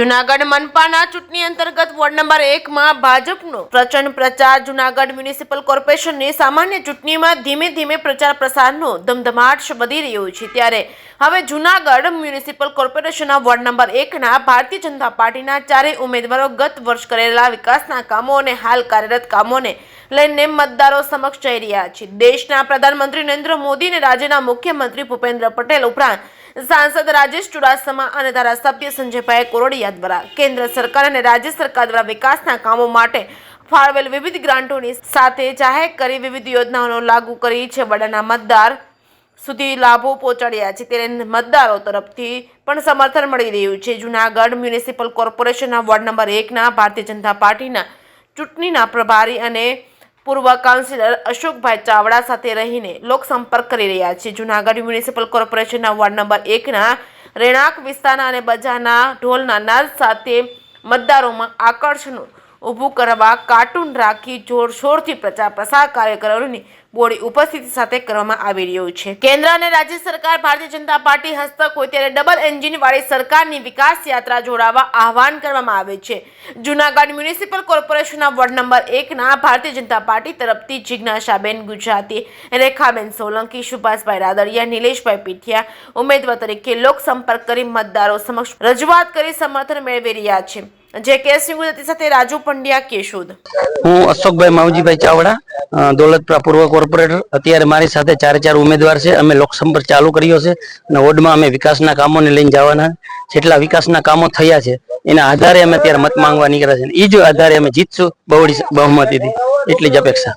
જૂનાગઢ મનપાના ચૂંટણી અંતર્ગત ward number 1 માં ભાજપનો પ્રચંડ પ્રચાર। જૂનાગઢ મ્યુનિસિપલ કોર્પોરેશનની સામાન્ય ચૂંટણીમાં ધીમે ધીમે પ્રચાર પ્રસારનો ધમધમાટ વધી રહ્યો છે, ત્યારે હવે જૂનાગઢ મ્યુનિસિપલ કોર્પોરેશનના વોર્ડ નંબર 1 ના ભારતીય જનતા પાર્ટીના ચારેય ઉમેદવારો ગત વર્ષ કરેલા વિકાસના કામો અને હાલ કાર્યરત કામોને લઈને મતદારો સમક્ષ જઈ રહ્યા છે। દેશના પ્રધાનમંત્રી નરેન્દ્ર મોદી અને રાજ્યના મુખ્યમંત્રી ભૂપેન્દ્ર પટેલ ઉપરાંત सांसद राजेश चुडासमा और धारासभ्य संजयभाई कोरडिया द्वारा केंद्र सरकार और राज्य सरकार द्वारा विकासना कामों माटे फाळवेल विविध ग्रांटोनी साथे जाहेर करी विविध योजनाओं लागू करी छे। वडाना मतदार सुधी लाभो पहोंचाड्या छे, त्यारे मतदारों तरफथी पण समर्थन मळी रह्युं छे। जूनागढ़ म्युनिसिपल कोर्पोरेशनना वोर्ड नंबर 1 ना भारतीय जनता पार्टीना चूंटणीना प्रभारी अने पूर्व काउंसिलर अशोकभाई चावड़ा साथे रहीने लोक संपर्क करी रह्या छे। जूनागढ़ म्युनिसिपल कोर्पोरेशनना वोर्ड नंबर 1 ना रेणाक विस्तारना अने बजारना ढोलना नाद साथे मतदारोमां आकर्षण ઊભું કરવા કાર્ટૂન રાખી જોરશોરથી પ્રચાર પ્રસાર કાર્યક્રમોની બોડી ઉપસ્થિતિ સાથે કરવામાં આવી રહ્યું છે। કેન્દ્ર અને રાજ્ય સરકાર ભારતીય જનતા પાર્ટી હસ્તક હોય ત્યારે ડબલ એન્જિન વાળી સરકારની વિકાસ યાત્રા જોડાવા આહવાન કરવામાં આવે છે। જૂનાગઢ મ્યુનિસિપલ કોર્પોરેશનના વોર્ડ નંબર 1 ના ભારતીય જનતા પાર્ટી તરફથી જિજ્ઞાસાબેન ગુજરાતી, રેખાબેન સોલંકી, સુભાષભાઈ રાદડિયા, નિલેશભાઈ પીઠિયા ઉમેદવાર તરીકે લોક સંપર્ક કરી મતદારો સમક્ષ રજૂઆત કરી સમર્થન મેળવી રહ્યા છે। જે કેસ ગુજરાતી સાથે રાજુ પંડ્યા કેશોદ। હું અશોકભાઈ માવજીભાઈ ચાવડા, દોલતપુરા પૂર્વ કોર્પોરેટર। અત્યારે મારી સાથે ચાર ઉમેદવાર છે। અમે લોકસંપર્ક ચાલુ કર્યો છે અને વોર્ડમાં અમે વિકાસના કામોને લઈને જવાના। જેટલા વિકાસના કામો થયા છે એના આધારે અમે અત્યારે મત માંગવા નીકળ્યા છે। એ જ આધારે અમે જીતશું બહોળી બહુમતીથી, એટલી જ અપેક્ષા।